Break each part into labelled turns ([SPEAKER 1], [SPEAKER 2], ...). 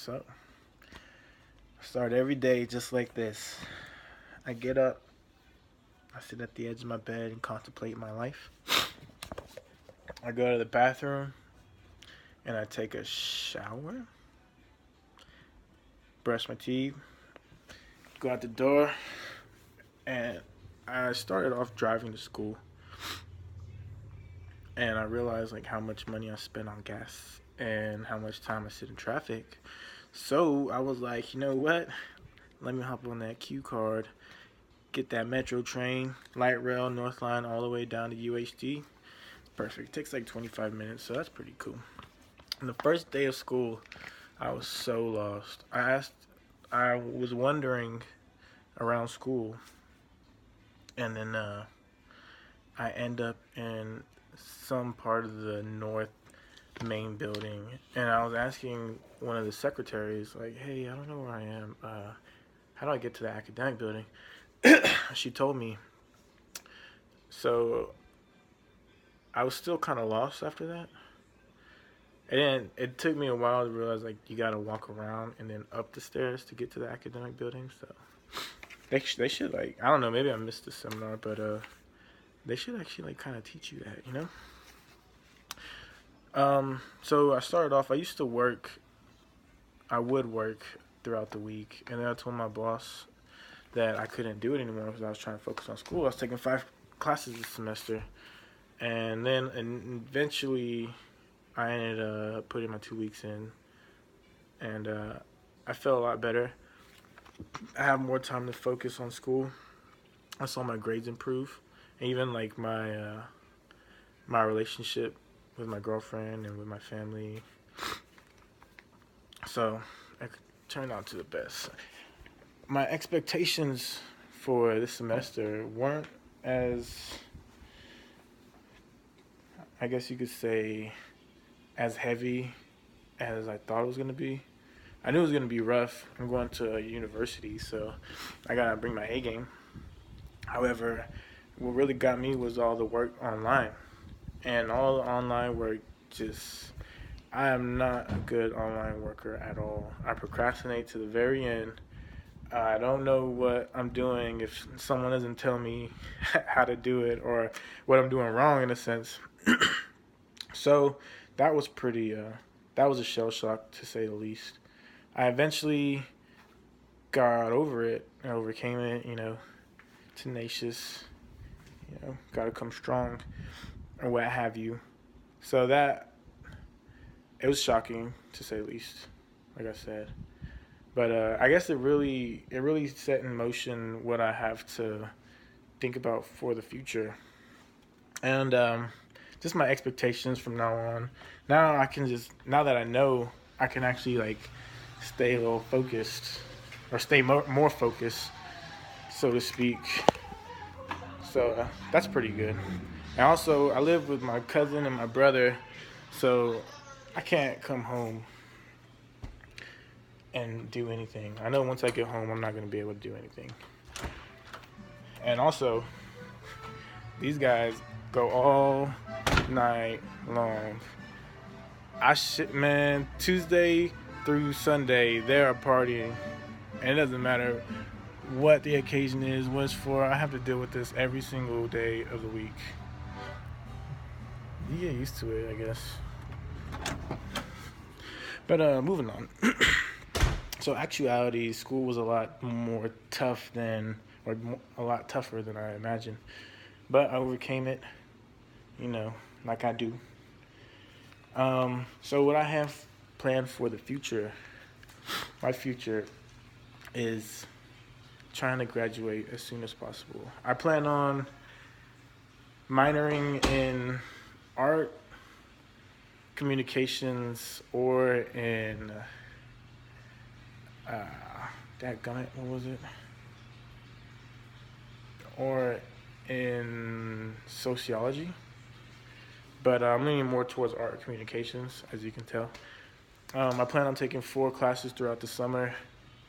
[SPEAKER 1] So, I start every day just like this. I get up, I sit at the edge of my bed and contemplate my life. I go to the bathroom and I take a shower, brush my teeth, go out the door, and I started off driving to school. And I realized like how much money I spend on gas and how much time I sit in traffic. So I was like, you know what? Let me hop on that Q card, get that metro train, light rail, North Line, all the way down to UHD. Perfect. It takes like 25 minutes, so that's pretty cool. On the first day of school, I was so lost. I was wandering around school, and then I end up in some part of the north main building, and I was asking one of the secretaries, like, "Hey, I don't know where I am. How do I get to the academic building?" She told me. So I was still kind of lost after that. And it took me a while to realize like you gotta walk around and then up the stairs to get to the academic building. So they should like, I don't know, maybe I missed the seminar, but they should actually like kind of teach you that, you know. So I started off. I used to work. I would work throughout the week, and then I told my boss that I couldn't do it anymore because I was trying to focus on school. I was taking 5 classes this semester, and then eventually I ended up putting my 2 weeks in, and I felt a lot better. I have more time to focus on school. I saw my grades improve, and even like my relationship with my girlfriend and with my family. So it turned out to the best. My expectations for this semester weren't as, I guess you could say, as heavy as I thought it was gonna be. I knew it was gonna be rough. I'm going to a university, so I gotta bring my A game. However, what really got me was all the work online, and all the online work just. I am not a good online worker at all. I procrastinate to the very end. I don't know what I'm doing if someone doesn't tell me how to do it or what I'm doing wrong in a sense. So that was pretty. That was a shell shock to say the least. I eventually got over it and overcame it. Tenacious. Got to come strong or what have you. So that it was shocking to say the least. Like I said, but I guess it really set in motion what I have to think about for the future, and just my expectations from now on. Now that I know, I can actually like stay a little focused or stay more focused, so to speak. So that's pretty good. And also, I live with my cousin and my brother, so I can't come home and do anything. I know once I get home, I'm not going to be able to do anything. And also, these guys go all night long. Man, Tuesday through Sunday, they're partying. And it doesn't matter what the occasion is, what it's for. I have to deal with this every single day of the week. You get used to it, I guess. But moving on. So actuality, school was a lot more tough than, or a lot tougher than I imagined. But I overcame it, like I do. So what I have planned for the future, my future is trying to graduate as soon as possible. I plan on minoring in art, communications, or in uh, what was it? Or in sociology. But I'm leaning more towards art communications, as you can tell. I plan on taking 4 classes throughout the summer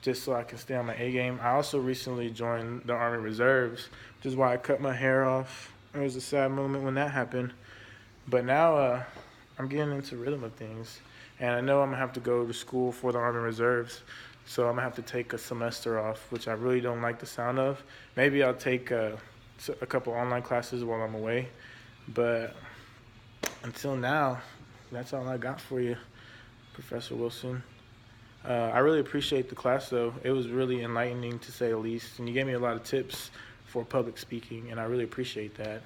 [SPEAKER 1] just so I can stay on my A game. I also recently joined the Army Reserves, which is why I cut my hair off. It was a sad moment when that happened. But now I'm getting into rhythm of things. and I know I'm gonna have to go to school for the Army Reserves, so I'm gonna have to take a semester off, which I really don't like the sound of. Maybe I'll take a couple online classes while I'm away, but until now, that's all I got for you, Professor Wilson. I really appreciate the class, though. It was really enlightening, to say the least, and you gave me a lot of tips for public speaking, and I really appreciate that.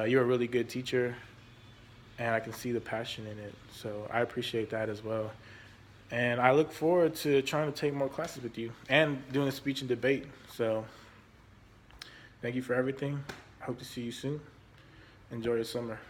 [SPEAKER 1] You're a really good teacher, and I can see the passion in it, so I appreciate that as well. And I look forward to trying to take more classes with you and doing a speech and debate. So thank you for everything. I hope to see you soon. Enjoy your summer.